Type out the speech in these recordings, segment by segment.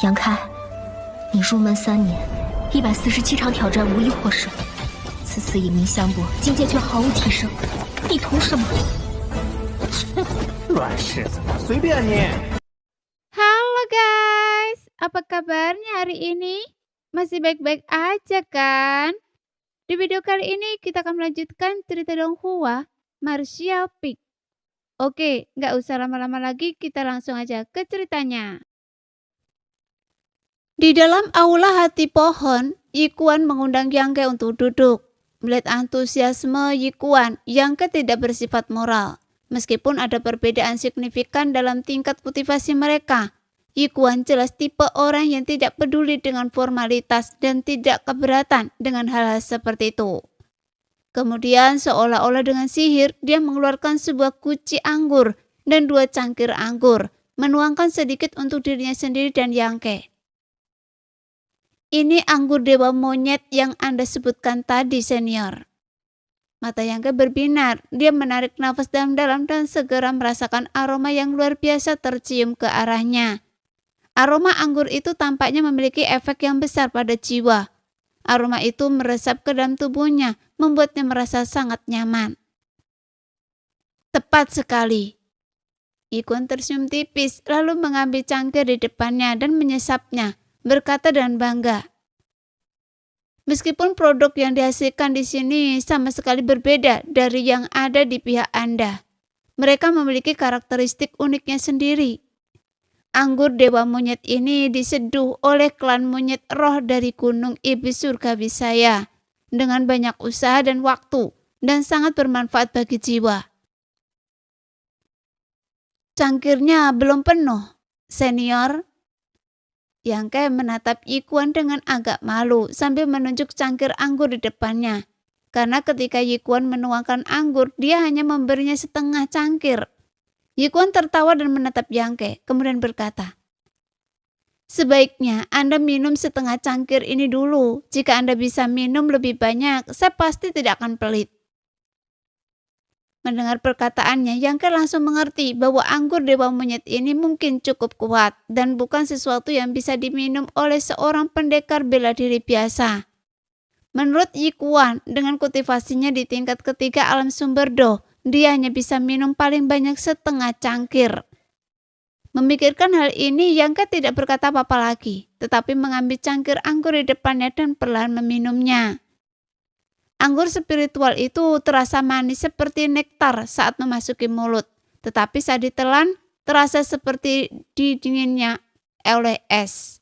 杨开，你入门3年，147场挑战无一获胜，此次以名相搏，境界却毫无提升，你图什么？软柿子，随便你。Halo guys, apa kabarnya hari ini? Masih baik-baik aja kan? Di video kali ini kita akan melanjutkan cerita Donghua, Martial Peak. Oke, nggak usah lama-lama lagi, kita langsung aja ke ceritanya. Di dalam aula hati pohon, Yikuan mengundang Yangke untuk duduk. Melihat antusiasme Yikuan, Yangke tidak bersifat moral. Meskipun ada perbedaan signifikan dalam tingkat motivasi mereka, Yikuan jelas tipe orang yang tidak peduli dengan formalitas dan tidak keberatan dengan hal-hal seperti itu. Kemudian seolah-olah dengan sihir, dia mengeluarkan sebuah guci anggur dan 2 cangkir anggur, menuangkan sedikit untuk dirinya sendiri dan Yangke. Ini anggur dewa monyet yang Anda sebutkan tadi, senior. Mata Yangke berbinar, dia menarik nafas dalam-dalam dan segera merasakan aroma yang luar biasa tercium ke arahnya. Aroma anggur itu tampaknya memiliki efek yang besar pada jiwa. Aroma itu meresap ke dalam tubuhnya, membuatnya merasa sangat nyaman. Tepat sekali. Yikuan tersenyum tipis, lalu mengambil cangkir di depannya dan menyesapnya, berkata dengan bangga. Meskipun produk yang dihasilkan di sini sama sekali berbeda dari yang ada di pihak Anda, mereka memiliki karakteristik uniknya sendiri. Anggur dewa monyet ini diseduh oleh klan monyet roh dari gunung iblis surgawi saya dengan banyak usaha dan waktu dan sangat bermanfaat bagi jiwa. Cangkirnya belum penuh, senior. Yangke menatap Yikuan dengan agak malu sambil menunjuk cangkir anggur di depannya. Karena ketika Yikuan menuangkan anggur, dia hanya memberinya setengah cangkir. Yikuan tertawa dan menatap Yangke, kemudian berkata, "Sebaiknya Anda minum setengah cangkir ini dulu. Jika Anda bisa minum lebih banyak, saya pasti tidak akan pelit." Mendengar perkataannya, Yangke langsung mengerti bahwa anggur dewa monyet ini mungkin cukup kuat dan bukan sesuatu yang bisa diminum oleh seorang pendekar bela diri biasa. Menurut Yikuan, dengan kultivasinya di tingkat ketiga alam sumber Do, dia hanya bisa minum paling banyak setengah cangkir. Memikirkan hal ini, Yangke tidak berkata apa-apa lagi, tetapi mengambil cangkir anggur di depannya dan perlahan meminumnya. Anggur spiritual itu terasa manis seperti nektar saat memasuki mulut, tetapi saat ditelan terasa seperti didinginnya oleh es.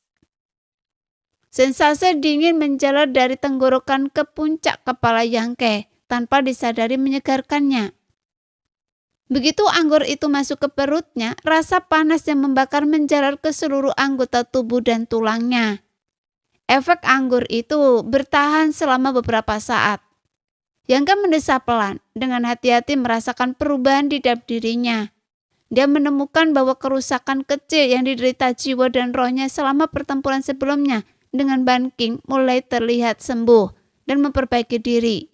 Sensasi dingin menjalar dari tenggorokan ke puncak kepala Yangke tanpa disadari menyegarkannya. Begitu anggur itu masuk ke perutnya, rasa panas yang membakar menjalar ke seluruh anggota tubuh dan tulangnya. Efek anggur itu bertahan selama beberapa saat. Yangke mendesah pelan, dengan hati-hati merasakan perubahan di dalam dirinya. Dia menemukan bahwa kerusakan kecil yang diderita jiwa dan rohnya selama pertempuran sebelumnya dengan Ban King mulai terlihat sembuh dan memperbaiki diri.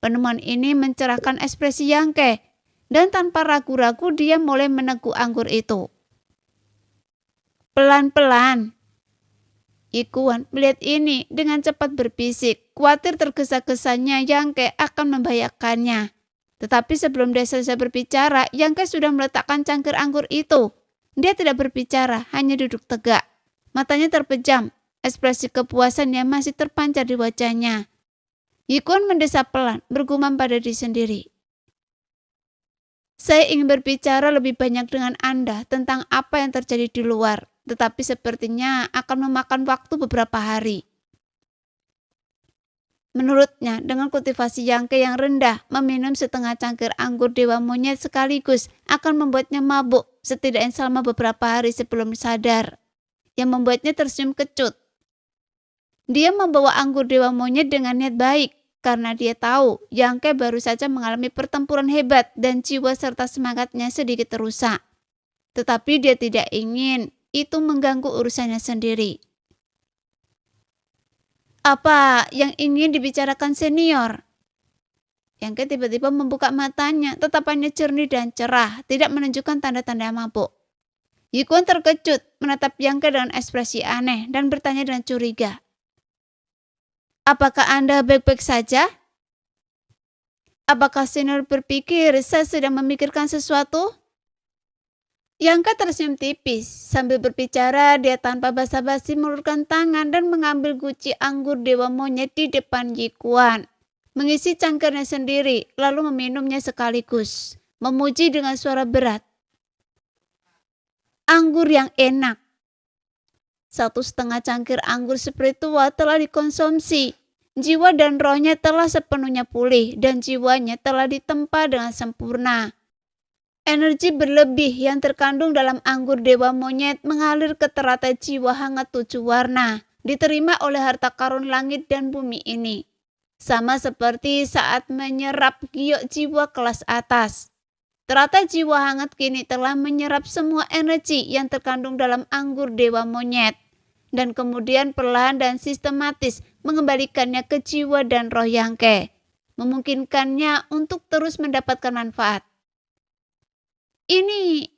Penemuan ini mencerahkan ekspresi Yangke, dan tanpa ragu-ragu dia mulai meneguk anggur itu. Pelan-pelan. Yikuan melihat ini dengan cepat berbisik, khawatir tergesa-gesanya Yangke akan membahayakannya. Tetapi sebelum dia selesai berbicara, Yangke sudah meletakkan cangkir anggur itu. Dia tidak berbicara, hanya duduk tegak. Matanya terpejam, ekspresi kepuasan yang masih terpancar di wajahnya. Yikuan mendesah pelan, bergumam pada diri sendiri. Saya ingin berbicara lebih banyak dengan Anda tentang apa yang terjadi di luar, tetapi sepertinya akan memakan waktu beberapa hari. Menurutnya, dengan kultivasi Yangke yang rendah, meminum setengah cangkir anggur dewa monyet sekaligus akan membuatnya mabuk setidaknya selama beberapa hari sebelum sadar, yang membuatnya tersenyum kecut. Dia membawa anggur dewa monyet dengan niat baik, karena dia tahu Yangke baru saja mengalami pertempuran hebat dan jiwa serta semangatnya sedikit rusak. Tetapi dia tidak ingin itu mengganggu urusannya sendiri. Apa yang ingin dibicarakan senior? Yangke tiba-tiba membuka matanya, tatapannya jernih dan cerah, tidak menunjukkan tanda-tanda mabuk. Yikuan terkejut menatap Yang Ke dengan ekspresi aneh dan bertanya dengan curiga. Apakah Anda baik-baik saja? Apakah senior berpikir saya sedang memikirkan sesuatu? Yang Ke tersenyum tipis. Sambil berbicara, dia tanpa basa-basi mengulurkan tangan dan mengambil guci anggur dewa monyet di depan Yikuan. Mengisi cangkirnya sendiri, lalu meminumnya sekaligus. Memuji dengan suara berat. Anggur yang enak. 1,5 cangkir anggur spiritual telah dikonsumsi. Jiwa dan rohnya telah sepenuhnya pulih dan jiwanya telah ditempa dengan sempurna. Energi berlebih yang terkandung dalam anggur dewa monyet mengalir ke teratai jiwa hangat 7 warna, diterima oleh harta karun langit dan bumi ini. Sama seperti saat menyerap giok jiwa kelas atas. Teratai jiwa hangat kini telah menyerap semua energi yang terkandung dalam anggur dewa monyet, dan kemudian perlahan dan sistematis mengembalikannya ke jiwa dan roh Yang Ke, memungkinkannya untuk terus mendapatkan manfaat. Ini,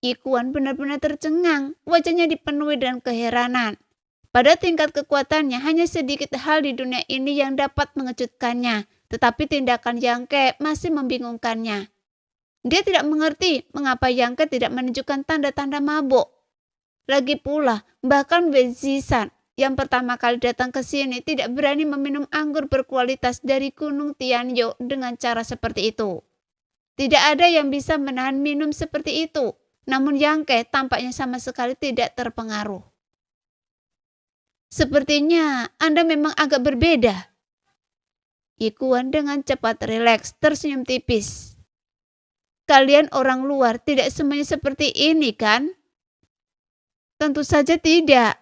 Yikuan benar-benar tercengang, wajahnya dipenuhi dengan keheranan. Pada tingkat kekuatannya, hanya sedikit hal di dunia ini yang dapat mengejutkannya, tetapi tindakan Yang Ke masih membingungkannya. Dia tidak mengerti mengapa Yang Ke tidak menunjukkan tanda-tanda mabuk. Lagi pula, bahkan Wezisan yang pertama kali datang ke sini tidak berani meminum anggur berkualitas dari Gunung Tianyo dengan cara seperti itu. Tidak ada yang bisa menahan minum seperti itu, namun Yang Ke tampaknya sama sekali tidak terpengaruh. Sepertinya Anda memang agak berbeda. Yikuan dengan cepat rileks tersenyum tipis. Kalian orang luar tidak semuanya seperti ini kan? Tentu saja tidak.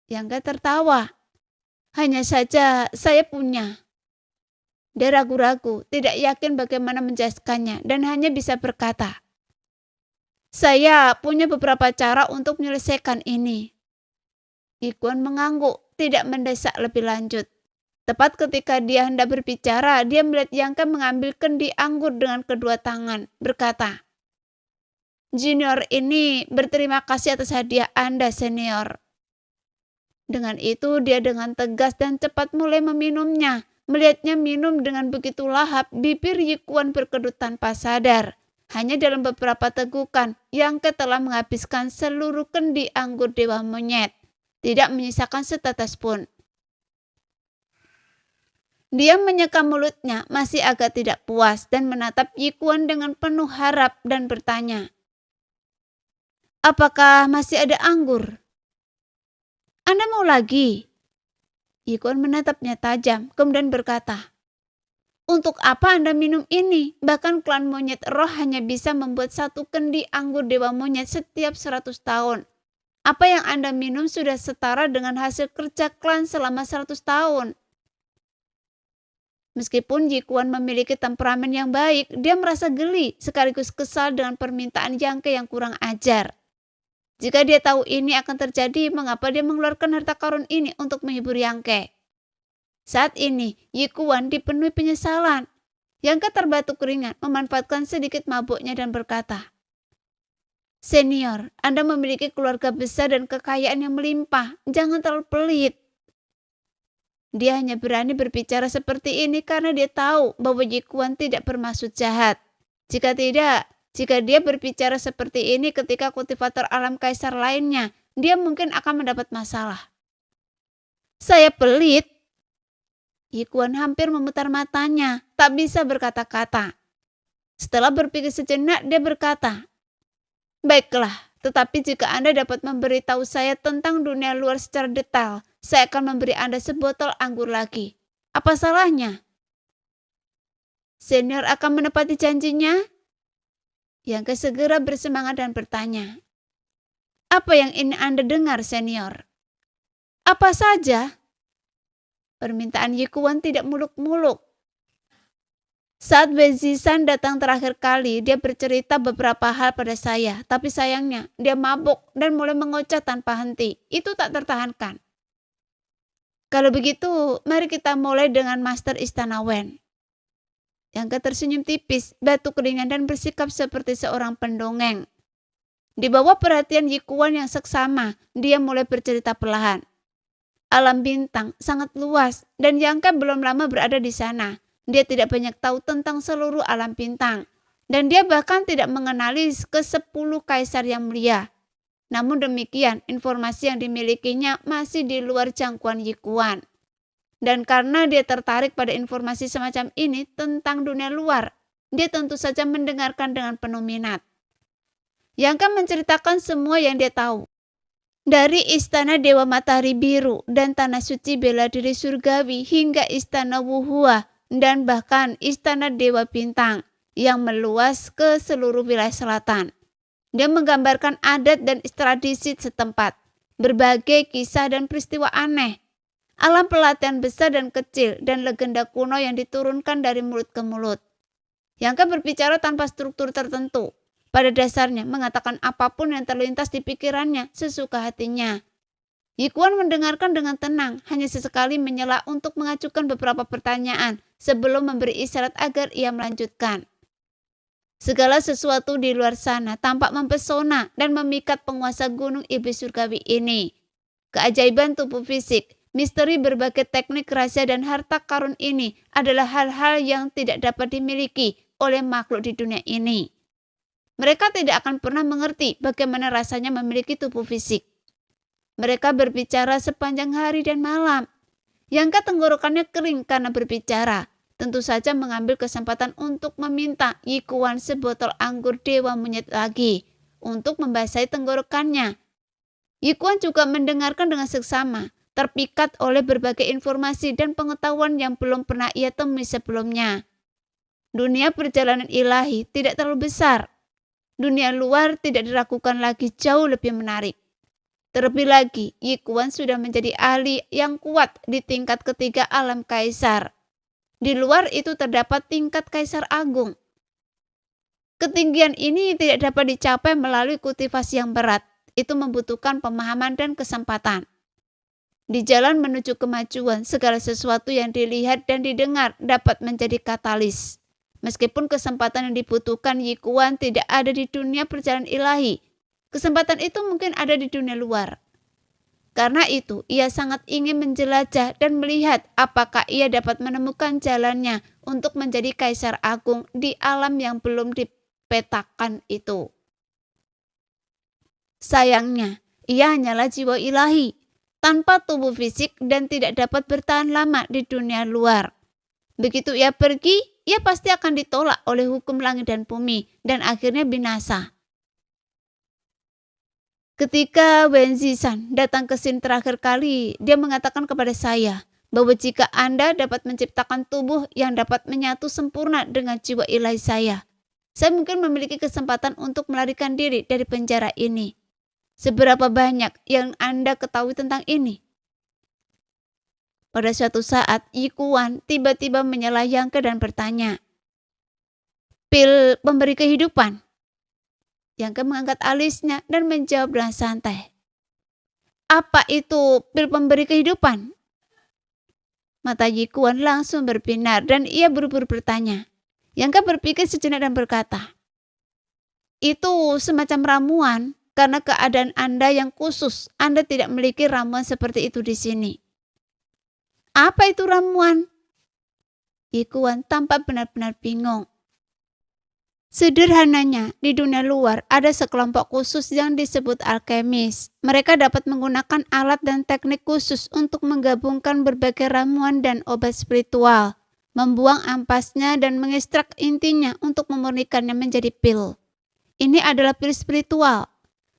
Yang Ke tertawa. Hanya saja saya punya. Dia ragu-ragu, tidak yakin bagaimana menjelaskannya dan hanya bisa berkata, saya punya beberapa cara untuk menyelesaikan ini. Yikuan mengangguk, tidak mendesak lebih lanjut. Tepat ketika dia hendak berbicara, dia melihat Yang Ke mengambil kendi anggur dengan kedua tangan, berkata, Junior ini berterima kasih atas hadiah Anda, senior. Dengan itu, dia dengan tegas dan cepat mulai meminumnya. Melihatnya minum dengan begitu lahap, bibir Yikuan berkedut tanpa sadar. Hanya dalam beberapa tegukan, Yang Ke telah menghabiskan seluruh kendi anggur dewa monyet. Tidak menyisakan setetes pun. Dia menyeka mulutnya, masih agak tidak puas dan menatap Yikuan dengan penuh harap dan bertanya, apakah masih ada anggur? Anda mau lagi? Yikuan menatapnya tajam, kemudian berkata, untuk apa Anda minum ini? Bahkan klan monyet roh hanya bisa membuat 1 kendi anggur dewa monyet setiap 100 tahun. Apa yang Anda minum sudah setara dengan hasil kerja klan selama 100 tahun. Meskipun Yikuan memiliki temperamen yang baik, dia merasa geli sekaligus kesal dengan permintaan Yang Ke yang kurang ajar. Jika dia tahu ini akan terjadi, mengapa dia mengeluarkan harta karun ini untuk menghibur Yang Ke? Saat ini, Yikuan dipenuhi penyesalan. Yang Ke terbatuk keringat, memanfaatkan sedikit mabuknya dan berkata, senior, Anda memiliki keluarga besar dan kekayaan yang melimpah. Jangan terlalu pelit. Dia hanya berani berbicara seperti ini karena dia tahu bahwa Yikuan tidak bermaksud jahat. Jika dia berbicara seperti ini ketika kultivator alam kaisar lainnya, dia mungkin akan mendapat masalah. Saya pelit. Yikuan hampir memutar matanya, tak bisa berkata-kata. Setelah berpikir sejenak, dia berkata, baiklah, tetapi jika Anda dapat memberitahu saya tentang dunia luar secara detail, saya akan memberi Anda sebotol anggur lagi. Apa salahnya? Senior akan menepati janjinya? Yang Ke segera bersemangat dan bertanya, apa yang ingin Anda dengar, senior? Apa saja? Permintaan Yikuan tidak muluk-muluk. Saat Wezisan datang terakhir kali, dia bercerita beberapa hal pada saya, tapi sayangnya dia mabuk dan mulai mengoceh tanpa henti. Itu tak tertahankan. Kalau begitu, mari kita mulai dengan Master Istana Wen. Yang Ke tersenyum tipis, batuk ringan dan bersikap seperti seorang pendongeng. Di bawah perhatian Yikuan yang seksama, dia mulai bercerita perlahan. Alam bintang sangat luas dan Yang Ke belum lama berada di sana. Dia tidak banyak tahu tentang seluruh alam bintang. Dan dia bahkan tidak mengenali ke-10 kaisar yang mulia. Namun demikian, informasi yang dimilikinya masih di luar jangkauan Yikuan. Dan karena dia tertarik pada informasi semacam ini tentang dunia luar, dia tentu saja mendengarkan dengan penuh minat. Yang Ke menceritakan semua yang dia tahu. Dari istana Dewa Matahari Biru dan Tanah Suci Bela Diri Surgawi hingga istana Wuhua dan bahkan istana Dewa Bintang yang meluas ke seluruh wilayah selatan. Dia menggambarkan adat dan tradisi setempat, berbagai kisah dan peristiwa aneh, alam pelatihan besar dan kecil, dan legenda kuno yang diturunkan dari mulut ke mulut. Yang Ke berbicara tanpa struktur tertentu. Pada dasarnya mengatakan apapun yang terlintas di pikirannya sesuka hatinya. Yikuan mendengarkan dengan tenang, hanya sesekali menyela untuk mengajukan beberapa pertanyaan sebelum memberi isyarat agar ia melanjutkan. Segala sesuatu di luar sana tampak mempesona dan memikat penguasa gunung iblis surgawi ini. Keajaiban tubuh fisik, misteri berbagai teknik rahasia dan harta karun ini adalah hal-hal yang tidak dapat dimiliki oleh makhluk di dunia ini. Mereka tidak akan pernah mengerti bagaimana rasanya memiliki tubuh fisik. Mereka berbicara sepanjang hari dan malam. Yang Ke tenggorokannya kering karena berbicara. Tentu saja mengambil kesempatan untuk meminta Yikuan sebotol anggur dewa monyet lagi untuk membasahi tenggorokannya. Yikuan juga mendengarkan dengan seksama, terpikat oleh berbagai informasi dan pengetahuan yang belum pernah ia temui sebelumnya. Dunia perjalanan ilahi tidak terlalu besar. Dunia luar tidak diragukan lagi jauh lebih menarik. Terlebih lagi, Yikuan sudah menjadi ahli yang kuat di tingkat ketiga alam kaisar. Di luar itu terdapat tingkat kaisar agung. Ketinggian ini tidak dapat dicapai melalui kultivasi yang berat. Itu membutuhkan pemahaman dan kesempatan. Di jalan menuju kemajuan, segala sesuatu yang dilihat dan didengar dapat menjadi katalis. Meskipun kesempatan yang dibutuhkan Yikuan tidak ada di dunia perjalanan ilahi, kesempatan itu mungkin ada di dunia luar. Karena itu, ia sangat ingin menjelajah dan melihat apakah ia dapat menemukan jalannya untuk menjadi kaisar agung di alam yang belum dipetakan itu. Sayangnya, ia hanyalah jiwa ilahi, tanpa tubuh fisik dan tidak dapat bertahan lama di dunia luar. Begitu ia pergi, ia pasti akan ditolak oleh hukum langit dan bumi dan akhirnya binasa. Ketika Wen Zishan datang ke sini terakhir kali, dia mengatakan kepada saya bahwa jika Anda dapat menciptakan tubuh yang dapat menyatu sempurna dengan jiwa ilahi saya mungkin memiliki kesempatan untuk melarikan diri dari penjara ini. Seberapa banyak yang Anda ketahui tentang ini? Pada suatu saat, Yikuan tiba-tiba menyela Yang Ke dan bertanya, "Pil pemberi kehidupan?" Yang Ke mengangkat alisnya dan menjawab dengan santai, "Apa itu pil pemberi kehidupan?" Mata Yikuan langsung berbinar dan ia buru-buru bertanya. Yang Ke berpikir sejenak dan berkata, "Itu semacam ramuan. Karena keadaan Anda yang khusus, Anda tidak memiliki ramuan seperti itu di sini." "Apa itu ramuan?" Yikuan tampak benar-benar bingung. Sederhananya, di dunia luar ada sekelompok khusus yang disebut alkemis. Mereka dapat menggunakan alat dan teknik khusus untuk menggabungkan berbagai ramuan dan obat spiritual, membuang ampasnya dan mengekstrak intinya untuk memurnikannya menjadi pil. Ini adalah pil spiritual.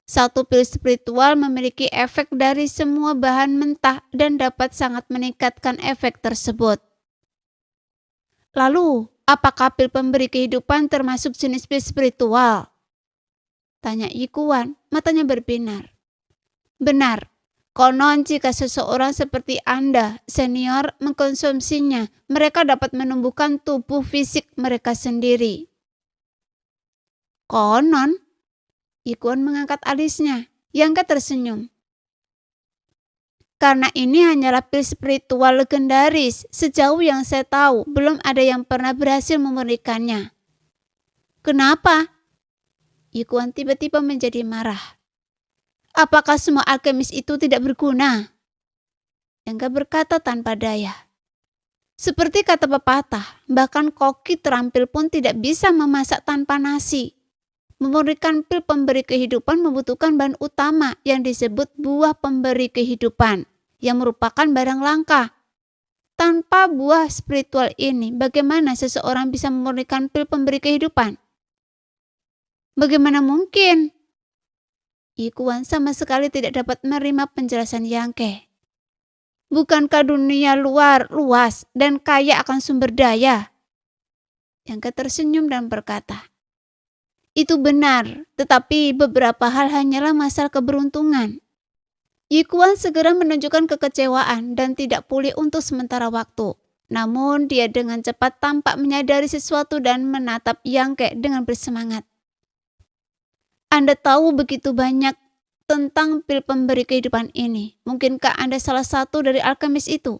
Satu pil spiritual memiliki efek dari semua bahan mentah dan dapat sangat meningkatkan efek tersebut. Lalu, apakah pil pemberi kehidupan termasuk jenis pil spiritual? Tanya Yikuan, matanya berbinar. "Benar. Konon jika seseorang seperti Anda, senior, mengkonsumsinya, mereka dapat menumbuhkan tubuh fisik mereka sendiri." "Konon?" Yikuan mengangkat alisnya. Yang Ke tersenyum. "Karena ini hanyalah pil spiritual legendaris. Sejauh yang saya tahu, belum ada yang pernah berhasil memurnikannya." "Kenapa?" Yikuan tiba-tiba menjadi marah. Apakah semua alkemis itu tidak berguna? Yangke berkata tanpa daya. Seperti kata pepatah, bahkan koki terampil pun tidak bisa memasak tanpa nasi. Memurnikan pil pemberi kehidupan membutuhkan bahan utama yang disebut buah pemberi kehidupan, yang merupakan barang langka. Tanpa buah spiritual ini, bagaimana seseorang bisa memurnikan pil pemberi kehidupan? Bagaimana mungkin? Yikuan sama sekali tidak dapat menerima penjelasan Yangke. Bukankah dunia luar luas dan kaya akan sumber daya? Yangke tersenyum dan berkata, itu benar, tetapi beberapa hal hanyalah masalah keberuntungan. Yikuan segera menunjukkan kekecewaan dan tidak pulih untuk sementara waktu. Namun dia dengan cepat tampak menyadari sesuatu dan menatap Yangke dengan bersemangat. Anda tahu begitu banyak tentang pil pemberi kehidupan ini. Mungkinkah Anda salah satu dari alkemis itu?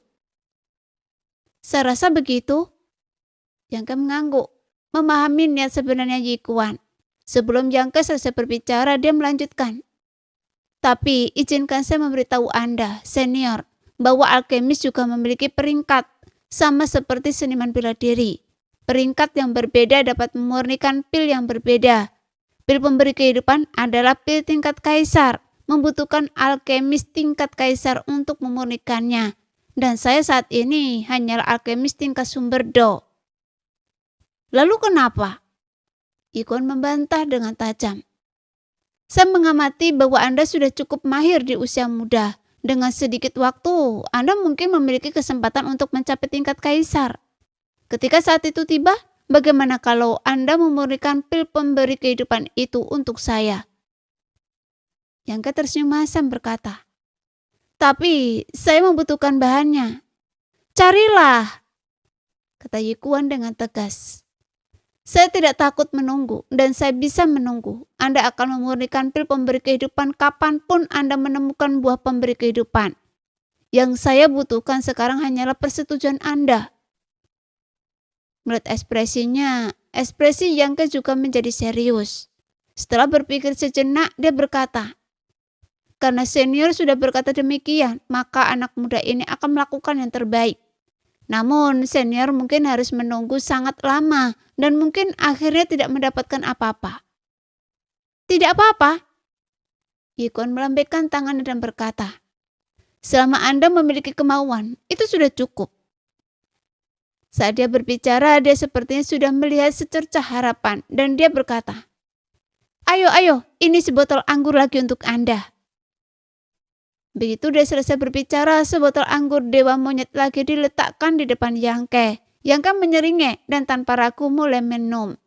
Saya rasa begitu. Yangke mengangguk, memahami niat sebenarnya Yikuan. Sebelum Yangke selesai berbicara, dia melanjutkan. Tapi izinkan saya memberitahu Anda, senior, bahwa alkemis juga memiliki peringkat, sama seperti seniman bela diri. Peringkat yang berbeda dapat memurnikan pil yang berbeda. Pil pemberi kehidupan adalah pil tingkat kaisar, membutuhkan alkemis tingkat kaisar untuk memurnikannya. Dan saya saat ini hanyalah alkemis tingkat sumber do. Lalu kenapa? Yikuan membantah dengan tajam. Saya mengamati bahwa Anda sudah cukup mahir di usia muda. Dengan sedikit waktu, Anda mungkin memiliki kesempatan untuk mencapai tingkat kaisar. Ketika saat itu tiba, bagaimana kalau Anda memurnikan pil pemberi kehidupan itu untuk saya? Yangke tersenyum masam berkata, tapi saya membutuhkan bahannya. Carilah, kata Yikuan dengan tegas. Saya tidak takut menunggu dan saya bisa menunggu. Anda akan memurnikan pil pemberi kehidupan kapanpun Anda menemukan buah pemberi kehidupan. Yang saya butuhkan sekarang hanyalah persetujuan Anda. Melihat ekspresinya, ekspresi Yangke juga menjadi serius. Setelah berpikir sejenak, dia berkata, karena senior sudah berkata demikian, maka anak muda ini akan melakukan yang terbaik. Namun senior mungkin harus menunggu sangat lama dan mungkin akhirnya tidak mendapatkan apa-apa. Tidak apa-apa. Yikuan melambaikan tangannya dan berkata, selama Anda memiliki kemauan, itu sudah cukup. Saat dia berbicara, dia sepertinya sudah melihat secercah harapan dan dia berkata, ayo, ini sebotol anggur lagi untuk Anda. Begitu dia selesai berbicara, sebotol anggur dewa monyet lagi diletakkan di depan Yangke. Yangke menyeringai dan tanpa ragu mulai minum.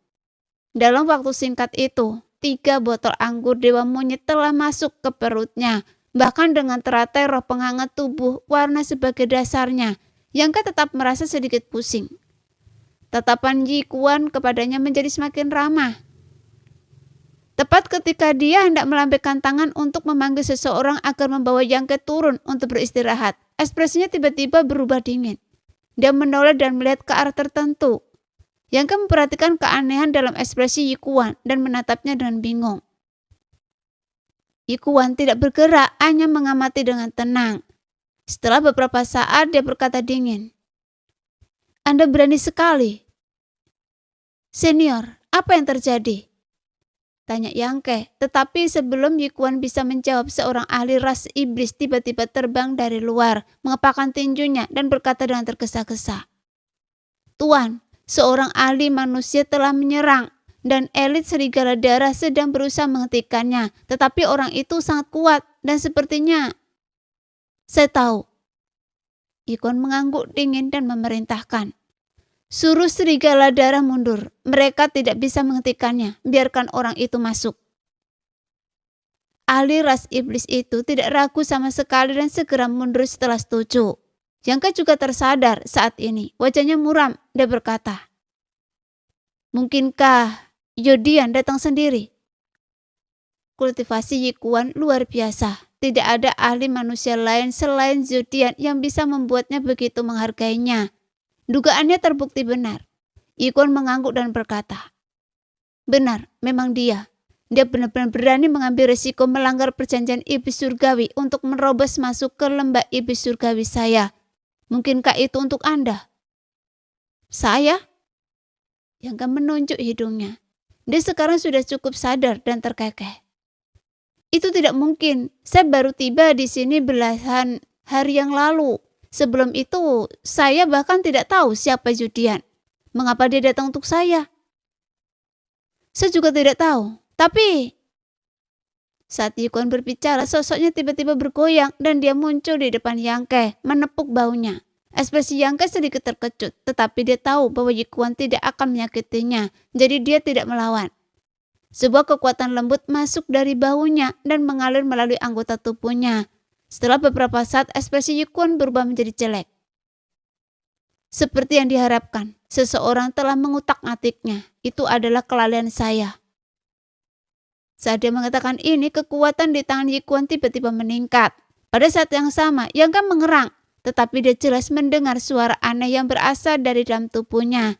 Dalam waktu singkat itu, 3 botol anggur dewa monyet telah masuk ke perutnya. Bahkan dengan teratai roh penghangat tubuh warna sebagai dasarnya, Yangke tetap merasa sedikit pusing. Tatapan Yikuan kepadanya menjadi semakin ramah. Tepat ketika dia hendak melambaikan tangan untuk memanggil seseorang agar membawa Yangke turun untuk beristirahat, ekspresinya tiba-tiba berubah dingin. Dia menoleh dan melihat ke arah tertentu. Yangke memperhatikan keanehan dalam ekspresi Yikuan dan menatapnya dengan bingung. Yikuan tidak bergerak, hanya mengamati dengan tenang. Setelah beberapa saat dia berkata dingin, Anda berani sekali. Senior, apa yang terjadi? Tanya Yangke, tetapi sebelum Yikuan bisa menjawab, seorang ahli ras iblis tiba-tiba terbang dari luar, mengepakkan tinjunya dan berkata dengan tergesa-gesa. Tuan, seorang ahli manusia telah menyerang dan elit serigala darah sedang berusaha menghentikannya, tetapi orang itu sangat kuat dan sepertinya... Saya tahu. Yikuan mengangguk dingin dan memerintahkan. Suruh serigala darah mundur. Mereka tidak bisa menghentikannya. Biarkan orang itu masuk. Ahli ras iblis itu tidak ragu sama sekali dan segera mundur setelah setuju. Yangke juga tersadar saat ini. Wajahnya muram. Dia berkata, mungkinkah Yodian datang sendiri? Kultivasi Yikuan luar biasa. Tidak ada ahli manusia lain selain Zodian yang bisa membuatnya begitu menghargainya. Dugaannya terbukti benar. Yikuan mengangguk dan berkata, benar, memang dia. Dia benar-benar berani mengambil resiko melanggar perjanjian iblis surgawi untuk menerobos masuk ke lembah iblis surgawi saya. Mungkinkah itu untuk Anda? Saya? Yang menunjuk hidungnya. Dia sekarang sudah cukup sadar dan terkekeh. Itu tidak mungkin. Saya baru tiba di sini belasan hari yang lalu. Sebelum itu, saya bahkan tidak tahu siapa Judian. Mengapa dia datang untuk saya? Saya juga tidak tahu. Tapi saat Yikuan berbicara, sosoknya tiba-tiba bergoyang dan dia muncul di depan Yangke, menepuk baunya. Ekspresi Yangke sedikit terkejut, tetapi dia tahu bahwa Yikuan tidak akan menyakitinya, jadi dia tidak melawan. Sebuah kekuatan lembut masuk dari bahunya dan mengalir melalui anggota tubuhnya. Setelah beberapa saat, ekspresi Yikuan berubah menjadi jelek. Seperti yang diharapkan, seseorang telah mengutak-atiknya. Itu adalah kelalaian saya. Saat dia mengatakan ini, kekuatan di tangan Yikuan tiba-tiba meningkat. Pada saat yang sama, Yangke mengerang. Tetapi dia jelas mendengar suara aneh yang berasal dari dalam tubuhnya.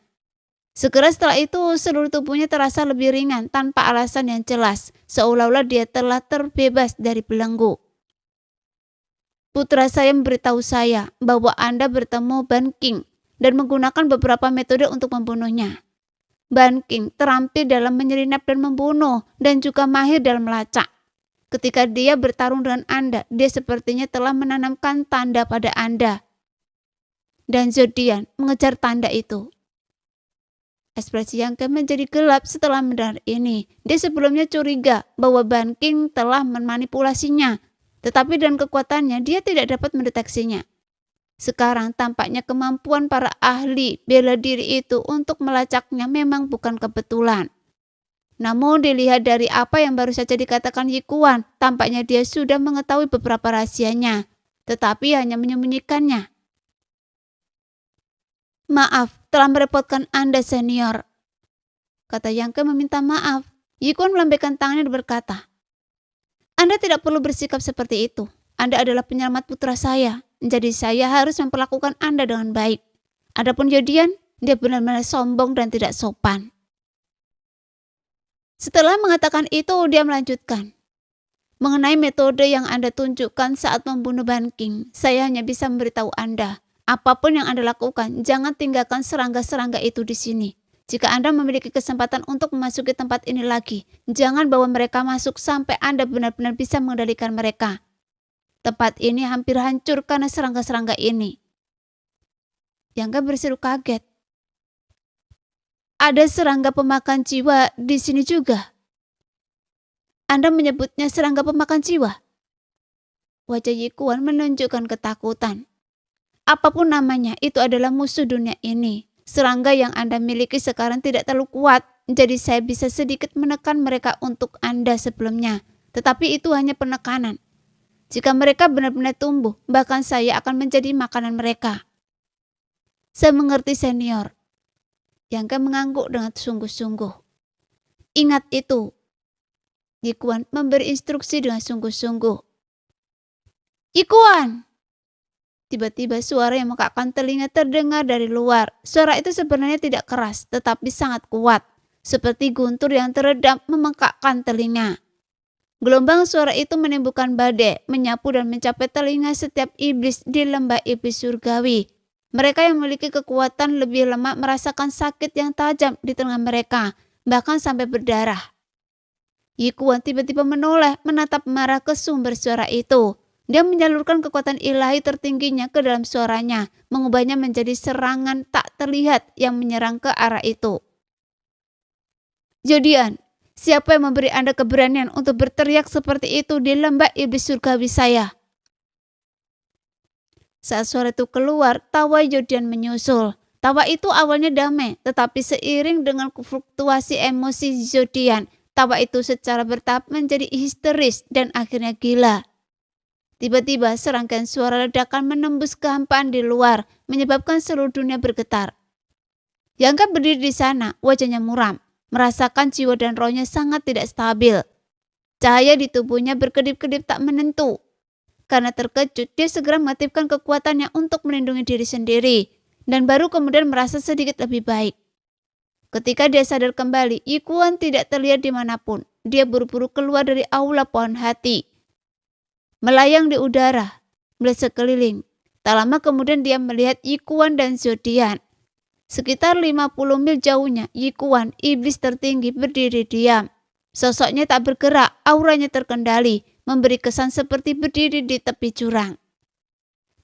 Segera setelah itu, seluruh tubuhnya terasa lebih ringan tanpa alasan yang jelas, seolah-olah dia telah terbebas dari belenggu. Putra saya memberitahu saya bahwa Anda bertemu Ban King dan menggunakan beberapa metode untuk membunuhnya. Ban King terampil dalam menyelinap dan membunuh dan juga mahir dalam melacak. Ketika dia bertarung dengan Anda, dia sepertinya telah menanamkan tanda pada Anda. Dan Zodian mengejar tanda itu. Ekspresi Yangke menjadi gelap setelah mendengar ini. Dia sebelumnya curiga bahwa Ban King telah memanipulasinya. Tetapi dengan kekuatannya, dia tidak dapat mendeteksinya. Sekarang tampaknya kemampuan para ahli bela diri itu untuk melacaknya memang bukan kebetulan. Namun dilihat dari apa yang baru saja dikatakan Yikuan, tampaknya dia sudah mengetahui beberapa rahasianya, tetapi hanya menyembunyikannya. Maaf, telah merepotkan Anda senior. Kata Yangke meminta maaf. Yikuan melambaikan tangannya dan berkata, Anda tidak perlu bersikap seperti itu. Anda adalah penyelamat putra saya, jadi saya harus memperlakukan Anda dengan baik. Adapun Yodian, dia benar-benar sombong dan tidak sopan. Setelah mengatakan itu, dia melanjutkan. Mengenai metode yang Anda tunjukkan saat membunuh Ban King, saya hanya bisa memberitahu Anda. Apapun yang Anda lakukan, jangan tinggalkan serangga-serangga itu di sini. Jika Anda memiliki kesempatan untuk memasuki tempat ini lagi, jangan bawa mereka masuk sampai Anda benar-benar bisa mengendalikan mereka. Tempat ini hampir hancur karena serangga-serangga ini. Yangke berseru kaget. Ada serangga pemakan jiwa di sini juga. Anda menyebutnya serangga pemakan jiwa? Wajah Yikuan menunjukkan ketakutan. Apapun namanya, itu adalah musuh dunia ini. Serangga yang Anda miliki sekarang tidak terlalu kuat, jadi saya bisa sedikit menekan mereka untuk Anda sebelumnya. Tetapi itu hanya penekanan. Jika mereka benar-benar tumbuh, bahkan saya akan menjadi makanan mereka. Saya mengerti senior. Yangke mengangguk dengan sungguh-sungguh. Ingat itu. Yikuan memberi instruksi dengan sungguh-sungguh. Yikuan! Tiba-tiba suara yang mengakakkan telinga terdengar dari luar. Suara itu sebenarnya tidak keras, tetapi sangat kuat. Seperti guntur yang teredam memekakkan telinga. Gelombang suara itu menimbulkan badai, menyapu dan mencapai telinga setiap iblis di lembah iblis surgawi. Mereka yang memiliki kekuatan lebih lemah merasakan sakit yang tajam di tengah mereka, bahkan sampai berdarah. Yikuan tiba-tiba menoleh menatap marah ke sumber suara itu. Dia menyalurkan kekuatan ilahi tertingginya ke dalam suaranya, mengubahnya menjadi serangan tak terlihat yang menyerang ke arah itu. Zodian, siapa yang memberi Anda keberanian untuk berteriak seperti itu di lembah iblis surgawi saya? Saat suara itu keluar, tawa Zodian menyusul. Tawa itu awalnya damai, tetapi seiring dengan fluktuasi emosi Zodian, tawa itu secara bertahap menjadi histeris dan akhirnya gila. Tiba-tiba serangkaian suara ledakan menembus kehampaan di luar, menyebabkan seluruh dunia bergetar. Yangke berdiri di sana, wajahnya muram, merasakan jiwa dan rohnya sangat tidak stabil. Cahaya di tubuhnya berkedip-kedip tak menentu. Karena terkejut, dia segera mengaktifkan kekuatannya untuk melindungi diri sendiri, dan baru kemudian merasa sedikit lebih baik. Ketika dia sadar kembali, Yikuan tidak terlihat dimanapun. dia buru-buru keluar dari aula pohon hati. Melayang di udara, melihat sekeliling. Tak lama kemudian dia melihat Yikuan dan Zodian. Sekitar 50 mil jauhnya, Yikuan, iblis tertinggi, berdiri diam. Sosoknya tak bergerak, auranya terkendali, memberi kesan seperti berdiri di tepi jurang.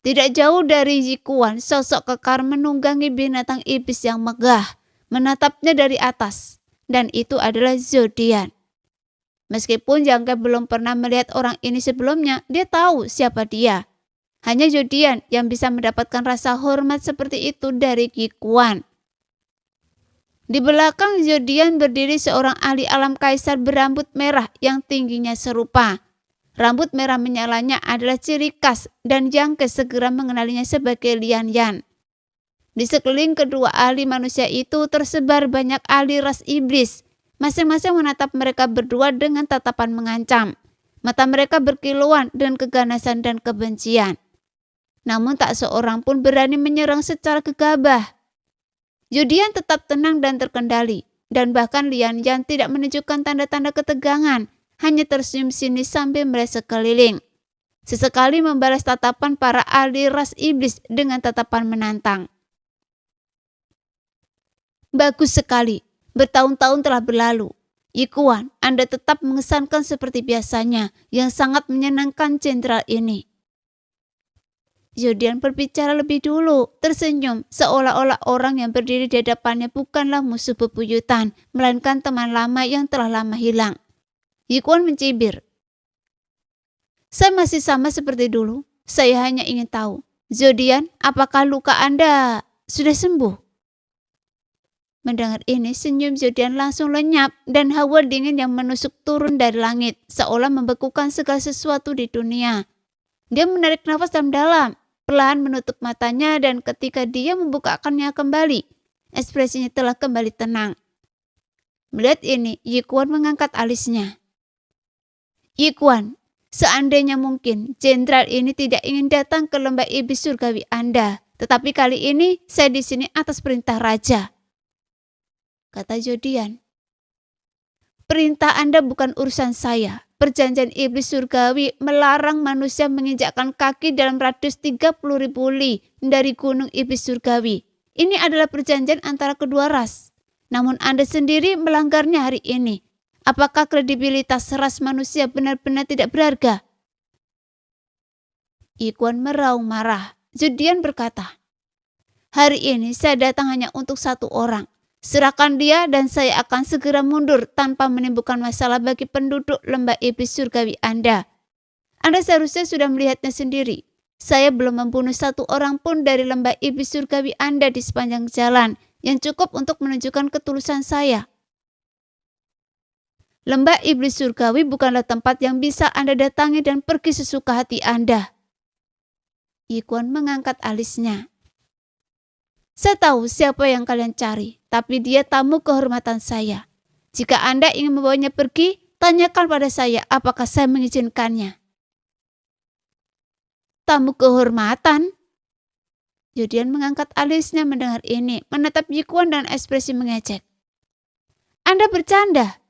Tidak jauh dari Yikuan, sosok kekar menunggangi binatang iblis yang megah, menatapnya dari atas, dan itu adalah Zodian. Meskipun Jangke belum pernah melihat orang ini sebelumnya, dia tahu siapa dia. Hanya Zodian yang bisa mendapatkan rasa hormat seperti itu dari Yikuan. Di belakang Zodian berdiri seorang ahli alam kaisar berambut merah yang tingginya serupa. Rambut merah menyalanya adalah ciri khas dan Jangke segera mengenalinya sebagai Lian Yan. Di sekeliling kedua ahli manusia itu tersebar banyak ahli ras iblis. Masing-masing menatap mereka berdua dengan tatapan mengancam. Mata mereka berkilauan dengan keganasan dan kebencian. Namun tak seorang pun berani menyerang secara gegabah. Zodian tetap tenang dan terkendali. Dan bahkan Lian Yan tidak menunjukkan tanda-tanda ketegangan. Hanya tersenyum sinis sambil melihat sekeliling. Sesekali membalas tatapan para ahli ras iblis dengan tatapan menantang. Bagus sekali, bertahun-tahun telah berlalu. Yikuan, Anda tetap mengesankan seperti biasanya, yang sangat menyenangkan jenderal ini. Zodian berbicara lebih dulu, tersenyum, seolah-olah orang yang berdiri di hadapannya bukanlah musuh bebuyutan, melainkan teman lama yang telah lama hilang. Yikuan mencibir. Saya masih sama seperti dulu. Saya hanya ingin tahu, Zodian, apakah luka Anda sudah sembuh? Mendengar ini, senyum Zodian langsung lenyap dan hawa dingin yang menusuk turun dari langit, seolah membekukan segala sesuatu di dunia. Dia menarik nafas dalam-dalam, perlahan menutup matanya dan ketika dia membukakannya kembali, ekspresinya telah kembali tenang. Melihat ini, Yikuan mengangkat alisnya. Yikuan, seandainya mungkin jenderal ini tidak ingin datang ke lembah iblis surgawi Anda, tetapi kali ini saya di sini atas perintah raja. Kata Zodian. Perintah Anda bukan urusan saya. Perjanjian iblis surgawi melarang manusia menginjakkan kaki dalam radius 30.000 li dari gunung iblis surgawi. Ini adalah perjanjian antara kedua ras. Namun Anda sendiri melanggarnya hari ini. Apakah kredibilitas ras manusia benar-benar tidak berharga? Yikuan meraung marah. Zodian berkata, hari ini saya datang hanya untuk satu orang. Serahkan dia dan saya akan segera mundur tanpa menimbulkan masalah bagi penduduk lembah iblis surgawi Anda. Anda seharusnya sudah melihatnya sendiri. Saya belum membunuh satu orang pun dari lembah iblis surgawi Anda di sepanjang jalan yang cukup untuk menunjukkan ketulusan saya. Lembah iblis surgawi bukanlah tempat yang bisa Anda datangi dan pergi sesuka hati Anda. Yikuan mengangkat alisnya. Saya tahu siapa yang kalian cari, tapi dia tamu kehormatan saya. Jika Anda ingin membawanya pergi, tanyakan pada saya apakah saya mengizinkannya. Tamu kehormatan? Zodian mengangkat alisnya mendengar ini, menatap Yikuan dan ekspresi mengejek. Anda bercanda?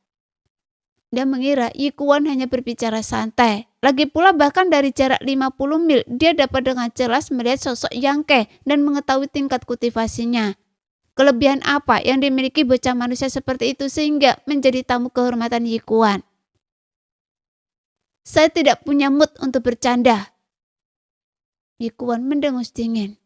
Dia mengira Yikuan hanya berbicara santai. Lagi pula bahkan dari jarak 50 mil dia dapat dengan jelas melihat sosok Jangke dan mengetahui tingkat kultivasinya. Kelebihan apa yang dimiliki bocah manusia seperti itu sehingga menjadi tamu kehormatan Yikuan? Saya tidak punya mood untuk bercanda. Yikuan mendengus dingin.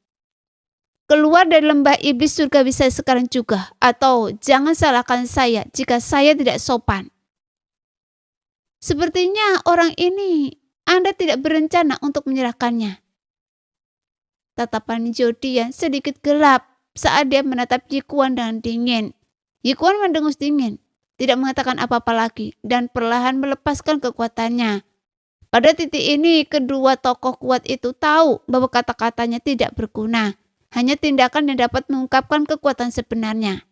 Keluar dari lembah iblis surgawi saya sekarang juga, atau jangan salahkan saya jika saya tidak sopan. Sepertinya orang ini Anda tidak berencana untuk menyerahkannya. Tatapan Zodian sedikit gelap saat dia menatap Yikuan dengan dingin. Yikuan mendengus dingin, tidak mengatakan apa-apa lagi dan perlahan melepaskan kekuatannya. Pada titik ini kedua tokoh kuat itu tahu bahwa kata-katanya tidak berguna. Hanya tindakan yang dapat mengungkapkan kekuatan sebenarnya.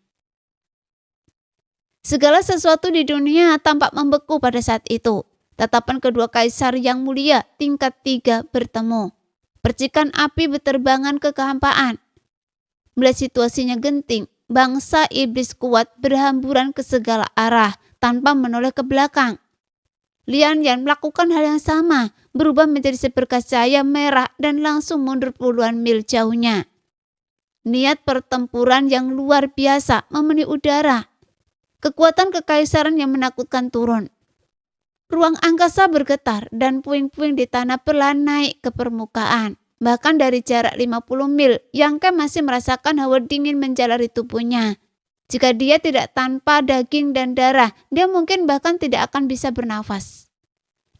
Segala sesuatu di dunia tampak membeku pada saat itu. Tatapan kedua kaisar yang mulia tingkat 3 bertemu. Percikan api berterbangan ke kehampaan. Melihat situasinya genting, bangsa iblis kuat berhamburan ke segala arah, tanpa menoleh ke belakang. Lian Yan melakukan hal yang sama, berubah menjadi seberkas cahaya merah dan langsung mundur puluhan mil jauhnya. Niat pertempuran yang luar biasa memenuhi udara. Kekuatan kekaisaran yang menakutkan turun. Ruang angkasa bergetar dan puing-puing di tanah perlahan naik ke permukaan. Bahkan dari jarak 50 mil, Yang Ke masih merasakan hawa dingin menjalari tubuhnya. Jika dia tidak tanpa daging dan darah, dia mungkin bahkan tidak akan bisa bernafas.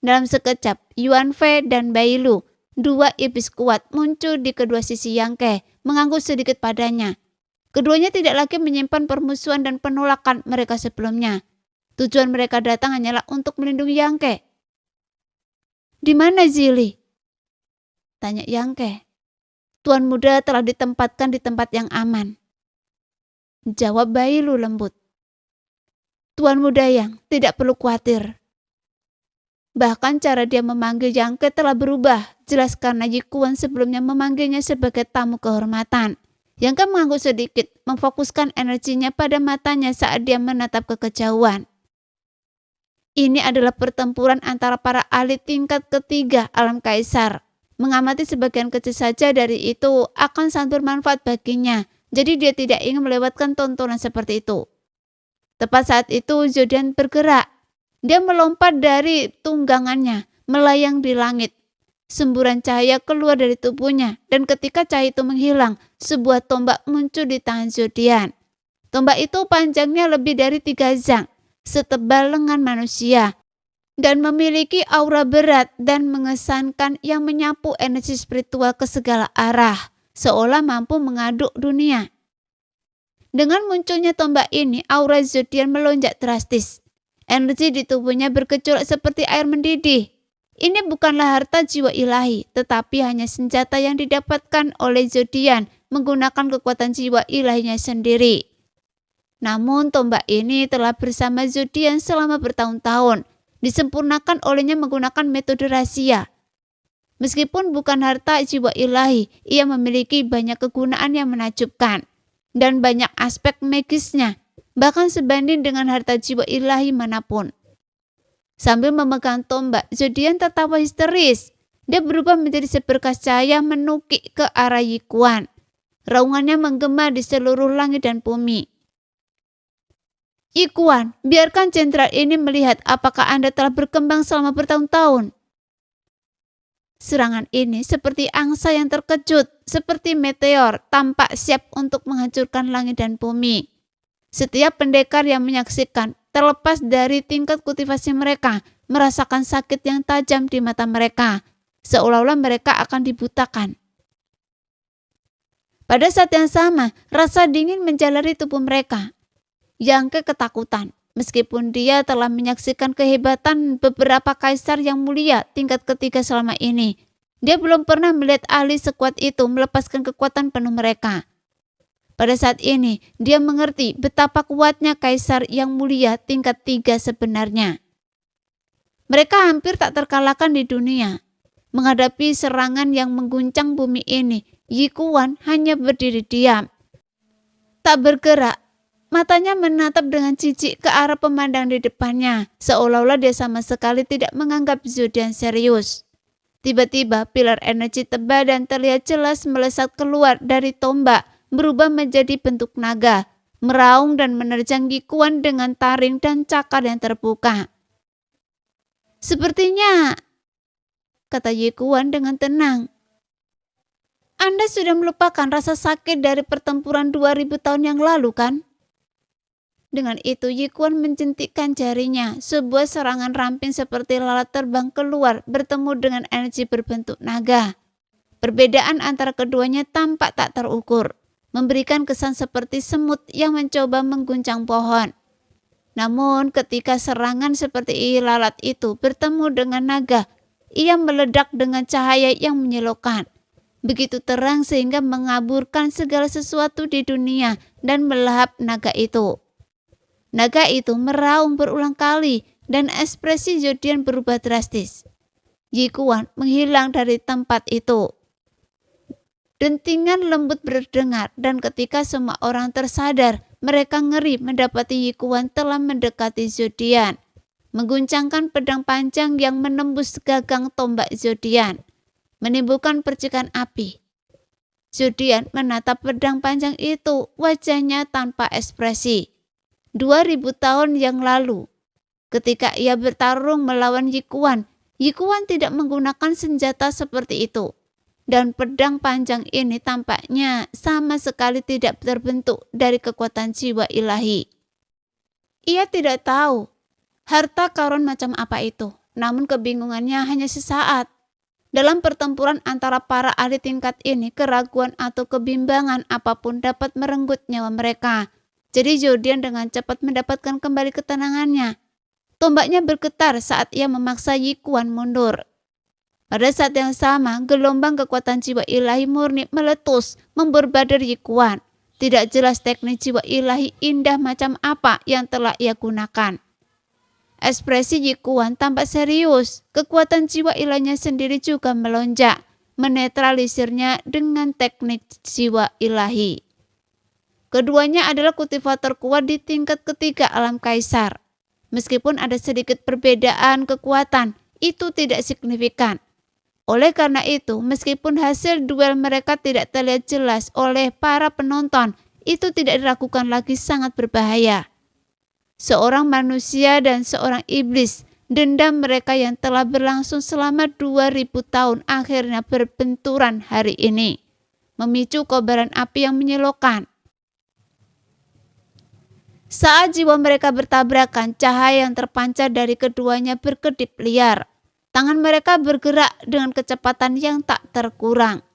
Dalam sekejap, Yuan Fei dan Bai Lu, dua iblis kuat, muncul di kedua sisi Yang Ke, mengangguk sedikit padanya. Keduanya tidak lagi menyimpan permusuhan dan penolakan mereka sebelumnya. Tujuan mereka datang hanyalah untuk melindungi Yang Ke. "Di mana Zili?" tanya Yang Ke. "Tuan muda telah ditempatkan di tempat yang aman," jawab Bai Lu lembut. "Tuan muda Yang tidak perlu khawatir." Bahkan cara dia memanggil Yang Ke telah berubah, jelas karena Yi Kuan sebelumnya memanggilnya sebagai tamu kehormatan. Yang Ke mengangguk sedikit, memfokuskan energinya pada matanya saat dia menatap ke kejauhan. Ini adalah pertempuran antara para ahli tingkat ketiga alam kaisar. Mengamati sebagian kecil saja dari itu akan sangat bermanfaat baginya, jadi dia tidak ingin melewatkan tontonan seperti itu. Tepat saat itu Zodian bergerak. Dia melompat dari tunggangannya, melayang di langit. Semburan cahaya keluar dari tubuhnya, dan ketika cahaya itu menghilang, sebuah tombak muncul di tangan Zodian. Tombak itu panjangnya lebih dari 3 zang, setebal lengan manusia, dan memiliki aura berat dan mengesankan yang menyapu energi spiritual ke segala arah, seolah mampu mengaduk dunia. Dengan munculnya tombak ini, aura Zodian melonjak drastis. Energi di tubuhnya bergejolak seperti air mendidih. Ini bukanlah harta jiwa ilahi, tetapi hanya senjata yang didapatkan oleh Zodian menggunakan kekuatan jiwa ilahinya sendiri. Namun tombak ini telah bersama Zodian selama bertahun-tahun, disempurnakan olehnya menggunakan metode rahasia. Meskipun bukan harta jiwa ilahi, ia memiliki banyak kegunaan yang menakjubkan dan banyak aspek magisnya, bahkan sebanding dengan harta jiwa ilahi manapun. Sambil memegang tombak, Zodian tertawa histeris. Dia berubah menjadi seberkas cahaya menukik ke arah Yi Kuan. Raungannya menggema di seluruh langit dan bumi. "Yi Kuan, biarkan jenderal ini melihat apakah Anda telah berkembang selama bertahun-tahun." Serangan ini seperti angsa yang terkejut, seperti meteor, tampak siap untuk menghancurkan langit dan bumi. Setiap pendekar yang menyaksikan, terlepas dari tingkat kultivasi mereka, merasakan sakit yang tajam di mata mereka, seolah-olah mereka akan dibutakan. Pada saat yang sama, rasa dingin menjalari tubuh mereka. Yang Ke ketakutan, meskipun dia telah menyaksikan kehebatan beberapa kaisar yang mulia tingkat ketiga selama ini. Dia belum pernah melihat ahli sekuat itu melepaskan kekuatan penuh mereka. Pada saat ini, dia mengerti betapa kuatnya kaisar yang mulia tingkat 3 sebenarnya. Mereka hampir tak terkalahkan di dunia. Menghadapi serangan yang mengguncang bumi ini, Yi Kuan hanya berdiri diam, tak bergerak. Matanya menatap dengan jijik ke arah pemandang di depannya, seolah-olah dia sama sekali tidak menganggap Zodian serius. Tiba-tiba pilar energi tebal dan terlihat jelas melesat keluar dari tombak, berubah menjadi bentuk naga, meraung dan menerjang Yi Kuan dengan taring dan cakar yang terbuka. "Sepertinya," kata Yi Kuan dengan tenang, "Anda sudah melupakan rasa sakit dari pertempuran 2000 tahun yang lalu, kan?" Dengan itu Yi Kuan menjentikkan jarinya. Sebuah serangan ramping seperti lalat terbang keluar bertemu dengan energi berbentuk naga. Perbedaan antara keduanya tampak tak terukur, memberikan kesan seperti semut yang mencoba mengguncang pohon. Namun ketika serangan seperti lalat itu bertemu dengan naga, ia meledak dengan cahaya yang menyilaukan. Begitu terang sehingga mengaburkan segala sesuatu di dunia dan melahap naga itu. Naga itu meraung berulang kali dan ekspresi Zodian berubah drastis. Yi Kuan menghilang dari tempat itu. Dentingan lembut berdengar dan ketika semua orang tersadar, mereka ngeri mendapati Yikuan telah mendekati Zodian, mengguncangkan pedang panjang yang menembus gagang tombak Zodian, menimbulkan percikan api. Zodian menatap pedang panjang itu, wajahnya tanpa ekspresi. 2000 tahun yang lalu, ketika ia bertarung melawan Yikuan, Yikuan tidak menggunakan senjata seperti itu. Dan pedang panjang ini tampaknya sama sekali tidak terbentuk dari kekuatan jiwa ilahi. Ia tidak tahu harta karun macam apa itu, namun kebingungannya hanya sesaat. Dalam pertempuran antara para ahli tingkat ini, keraguan atau kebimbangan apapun dapat merenggut nyawa mereka. Jadi Zodian dengan cepat mendapatkan kembali ketenangannya. Tombaknya bergetar saat ia memaksa Yikuan mundur. Pada saat yang sama, gelombang kekuatan jiwa ilahi murni meletus, memborbader Yikuan. Tidak jelas teknik jiwa ilahi indah macam apa yang telah ia gunakan. Ekspresi Yikuan tampak serius. Kekuatan jiwa ilahnya sendiri juga melonjak, menetralisirnya dengan teknik jiwa ilahi. Keduanya adalah kultivator kuat di tingkat ketiga alam kaisar. Meskipun ada sedikit perbedaan kekuatan, itu tidak signifikan. Oleh karena itu, meskipun hasil duel mereka tidak terlihat jelas oleh para penonton, itu tidak diragukan lagi sangat berbahaya. Seorang manusia dan seorang iblis, dendam mereka yang telah berlangsung selama 2000 tahun akhirnya berbenturan hari ini, memicu kobaran api yang menyilaukan. Saat jiwa mereka bertabrakan, cahaya yang terpancar dari keduanya berkedip liar. Tangan mereka bergerak dengan kecepatan yang tak terkurang.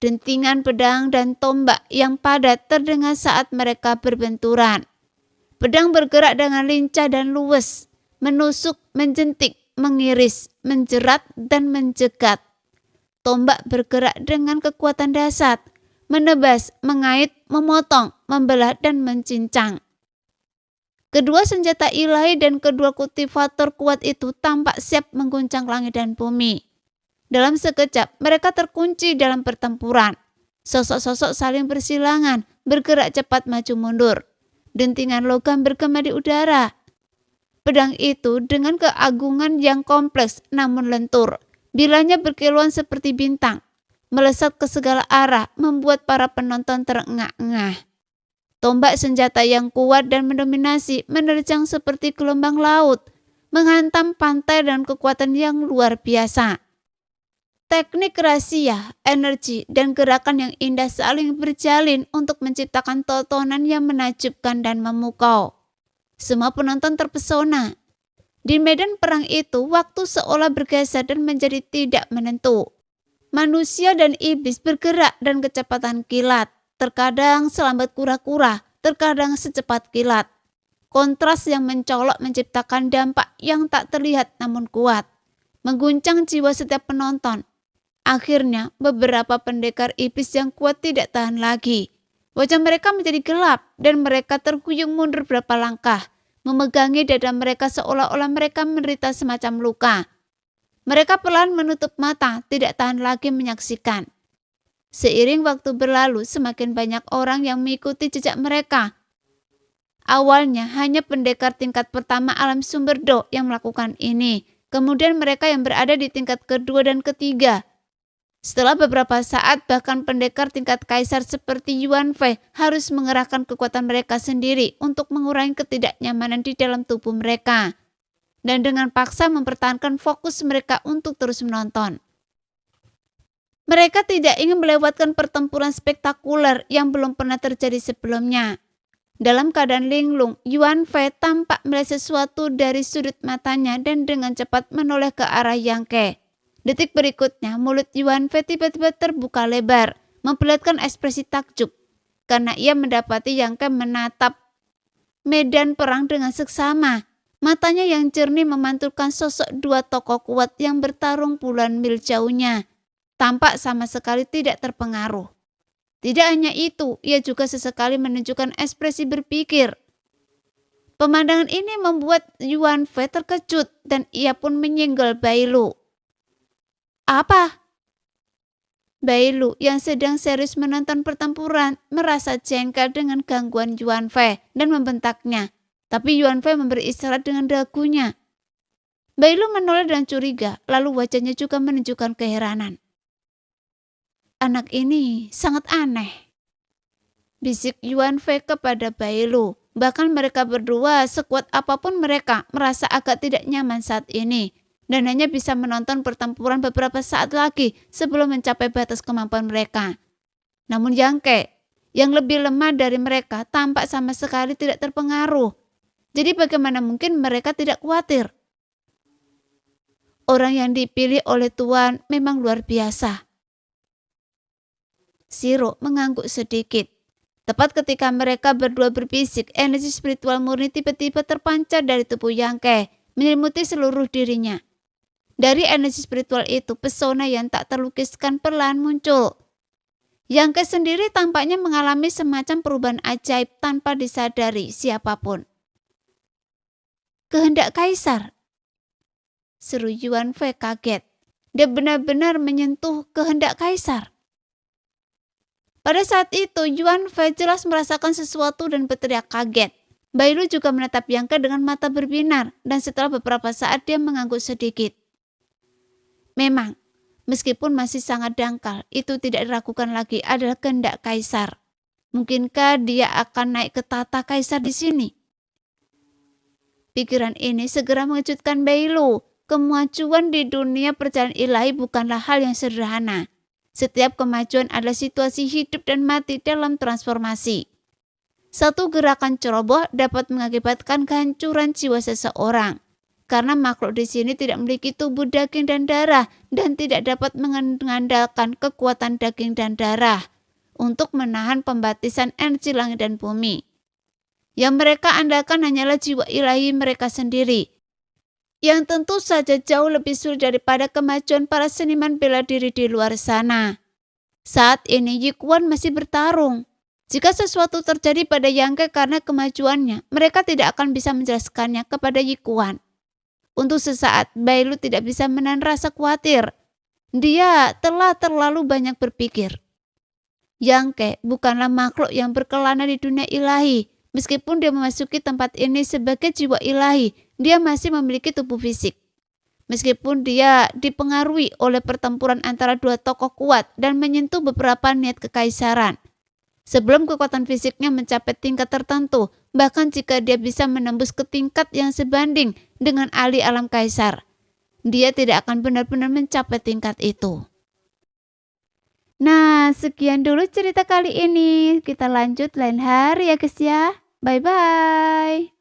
Dentingan pedang dan tombak yang padat terdengar saat mereka berbenturan. Pedang bergerak dengan lincah dan luwes, menusuk, menjentik, mengiris, menjerat, dan menjegat. Tombak bergerak dengan kekuatan dahsyat, menebas, mengait, memotong, membelah, dan mencincang. Kedua senjata ilahi dan kedua kultivator kuat itu tampak siap mengguncang langit dan bumi. Dalam sekejap, mereka terkunci dalam pertempuran. Sosok-sosok saling bersilangan, bergerak cepat maju mundur. Dentingan logam bergema di udara. Pedang itu dengan keagungan yang kompleks namun lentur. Bilanya berkilauan seperti bintang, melesat ke segala arah, membuat para penonton terengah-engah. Tombak senjata yang kuat dan mendominasi menerjang seperti gelombang laut, menghantam pantai dengan kekuatan yang luar biasa. Teknik rahasia, energi, dan gerakan yang indah saling berjalin untuk menciptakan tontonan yang menakjubkan dan memukau. Semua penonton terpesona. Di medan perang itu, waktu seolah bergeser dan menjadi tidak menentu. Manusia dan iblis bergerak dengan kecepatan kilat. Terkadang selambat kura-kura, terkadang secepat kilat. Kontras yang mencolok menciptakan dampak yang tak terlihat namun kuat, mengguncang jiwa setiap penonton. Akhirnya, beberapa pendekar iblis yang kuat tidak tahan lagi. Wajah mereka menjadi gelap dan mereka terhuyung mundur beberapa langkah, memegangi dada mereka seolah-olah mereka menderita semacam luka. Mereka perlahan menutup mata, tidak tahan lagi menyaksikan. Seiring waktu berlalu, semakin banyak orang yang mengikuti jejak mereka. Awalnya hanya pendekar tingkat pertama alam sumber Do yang melakukan ini. Kemudian mereka yang berada di tingkat kedua dan ketiga. Setelah beberapa saat, bahkan pendekar tingkat kaisar seperti Yuan Fei harus mengerahkan kekuatan mereka sendiri untuk mengurangi ketidaknyamanan di dalam tubuh mereka. Dan dengan paksa mempertahankan fokus mereka untuk terus menonton. Mereka tidak ingin melewatkan pertempuran spektakuler yang belum pernah terjadi sebelumnya. Dalam keadaan linglung, Yuan Fei tampak melihat sesuatu dari sudut matanya dan dengan cepat menoleh ke arah Yang Ke. Detik berikutnya, mulut Yuan Fei tiba-tiba terbuka lebar, memperlihatkan ekspresi takjub, karena ia mendapati Yang Ke menatap medan perang dengan seksama. Matanya yang jernih memantulkan sosok dua tokoh kuat yang bertarung puluhan mil jauhnya. Tampak sama sekali tidak terpengaruh. Tidak hanya itu, ia juga sesekali menunjukkan ekspresi berpikir. Pemandangan ini membuat Yuan Fei terkejut dan ia pun menyenggol Bai Lu. Apa? Bailu yang sedang serius menonton pertempuran merasa jengkel dengan gangguan Yuan Fei dan membentaknya. Tapi Yuan Fei memberi isyarat dengan dagunya. Bailu menoleh dan curiga, lalu wajahnya juga menunjukkan keheranan. Anak ini sangat aneh, bisik Yuan Fei kepada Bailu. Bahkan mereka berdua, sekuat apapun mereka, merasa agak tidak nyaman saat ini. Dan hanya bisa menonton pertempuran beberapa saat lagi sebelum mencapai batas kemampuan mereka. Namun Yang Ke, yang lebih lemah dari mereka, tampak sama sekali tidak terpengaruh. Jadi bagaimana mungkin mereka tidak khawatir? Orang yang dipilih oleh Tuan memang luar biasa. Shiro mengangguk sedikit. Tepat ketika mereka berdua berbisik, energi spiritual murni tiba-tiba terpancar dari tubuh Yang Ke, menyelimuti seluruh dirinya. Dari energi spiritual itu, pesona yang tak terlukiskan perlahan muncul. Yang Ke sendiri tampaknya mengalami semacam perubahan ajaib tanpa disadari siapapun. Kehendak Kaisar, seru Yuan Fei kaget. Dia benar-benar menyentuh kehendak Kaisar. Pada saat itu, Yuan Fei jelas merasakan sesuatu dan berteriak kaget. Bailu juga menatap Yang Ke dengan mata berbinar, dan setelah beberapa saat dia mengangguk sedikit. Memang, meskipun masih sangat dangkal, itu tidak diragukan lagi adalah kehendak Kaisar. Mungkinkah dia akan naik ke tahta Kaisar di sini? Pikiran ini segera mengejutkan Bailu. Kemajuan di dunia perjalanan ilahi bukanlah hal yang sederhana. Setiap kemajuan adalah situasi hidup dan mati dalam transformasi. Satu gerakan ceroboh dapat mengakibatkan kehancuran jiwa seseorang. Karena makhluk di sini tidak memiliki tubuh daging dan darah dan tidak dapat mengandalkan kekuatan daging dan darah untuk menahan pembatisan energi langit dan bumi. Yang mereka andalkan hanyalah jiwa ilahi mereka sendiri, yang tentu saja jauh lebih sulit daripada kemajuan para seniman bela diri di luar sana. Saat ini Yikuan masih bertarung. Jika sesuatu terjadi pada Yang Ke karena kemajuannya, mereka tidak akan bisa menjelaskannya kepada Yikuan. Untuk sesaat, Bailu tidak bisa menahan rasa khawatir. Dia telah terlalu banyak berpikir. Yang Ke bukanlah makhluk yang berkelana di dunia ilahi. Meskipun dia memasuki tempat ini sebagai jiwa ilahi, dia masih memiliki tubuh fisik. Meskipun dia dipengaruhi oleh pertempuran antara dua tokoh kuat dan menyentuh beberapa niat kekaisaran. Sebelum kekuatan fisiknya mencapai tingkat tertentu, bahkan jika dia bisa menembus ke tingkat yang sebanding dengan ahli alam kaisar, dia tidak akan benar-benar mencapai tingkat itu. Nah, sekian dulu cerita kali ini. Kita lanjut lain hari ya guys ya. Bye-bye.